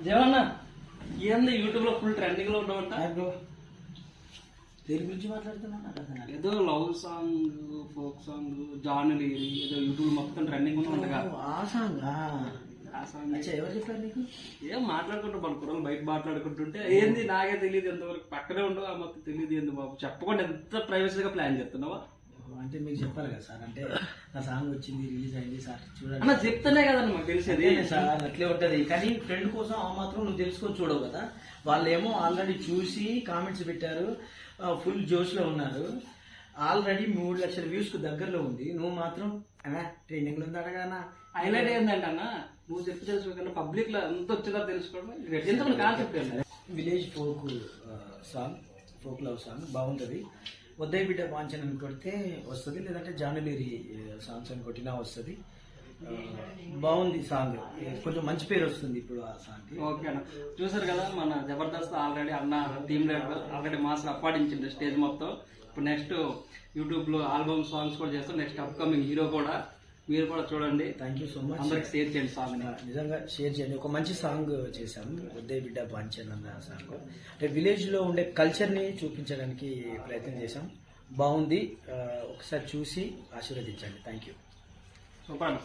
జవన్నా ఏంది యూట్యూబ్ లో full trending లో ఉన్నామంట. దేని గురించి మాట్లాడుతున్నా? ఏదో లవ్ సాంగ్, ఫోక్ సాంగ్, జాన్ లీరీ ఏదో యూట్యూబ్ మొత్తం ట్రెండింగ్ ఉందంటగా. ఆ సాంగ్ ఆ సాంగ్ ఎవరు చెప్పారు నీకు? ఏం మాట్లాడుకుంటూ మన కుర్రలు బయట మాట్లాడుకుంటుంటే ఏంది నాకే తెలియదు, ఎంతవరకు పక్కనే ఉండవు ఆ మొత్తం తెలియదు ఏంది బాబు, చెప్పకుండా ఎంత ప్రైవసీగా ప్లాన్ చేస్తున్నావా? అంటే మీకు చెప్పాలి కదా సార్, అంటే నా సాంగ్ వచ్చింది, రిలీజ్ అయింది సార్ చూడండి అన్న చెప్తానే కదన్న మాకు తెలిసేది సార్. అట్లే ఉంటది, కానీ ఫ్రెండ్ కోసం ఆ మాత్రం నువ్వు తెలుసుకొని చూడవు కదా. వాళ్ళేమో ఆల్రెడీ చూసి కామెంట్స్ పెట్టారు, ఫుల్ జోష్ లో ఉన్నారు. ఆల్రెడీ 3 లక్షల వ్యూస్ కు దగ్గరలో ఉంది. నువ్వు మాత్రం అన్నా ట్రైనింగ్ లో ఉంది అడగానా? హైలైట్ ఏంటంటే అన్న నువ్వు చెప్పి తెలుసుకోకుండా పబ్లిక్ లో ఎంత వచ్చిందో తెలుసుకోవడం ఎంత concept. Village folk song, folk love song బాగుంటుంది. ఉదయ్ బిడ్డ వాంఛన్ అని కొడితే వస్తుంది, లేదంటే జానులేరి సాంగ్స్ అని కొట్టినా వస్తుంది. బాగుంది సాంగ్, కొంచెం మంచి పేరు వస్తుంది ఇప్పుడు ఆ సాంగ్. ఓకే అన్న, చూసారు కదా మన జబర్దస్త్ ఆల్రెడీ అన్న టీమ్ లీడర్ ఆల్రెడీ మాస్ అప్పాడించింది స్టేజ్ మొత్తం. ఇప్పుడు నెక్స్ట్ యూట్యూబ్ లో ఆల్బమ్ సాంగ్స్ కూడా చేస్తాం. నెక్స్ట్ అప్కమింగ్ హీరో కూడా, మీరు కూడా చూడండి. Thank you so much. అందరికి షేర్ చేయండి సాంగ్, నిజంగా షేర్ చేయండి. ఒక మంచి సాంగ్ చేశాము, ఉదయ్ బిడ్డ వాంఛన్ అన్న సాంగ్. అంటే విలేజ్ లో ఉండే కల్చర్ ని చూపించడానికి ప్రయత్నం చేశాం. బాగుంది, ఒకసారి చూసి ఆశీర్వదించండి. Thank you. సూపర్ అన్న.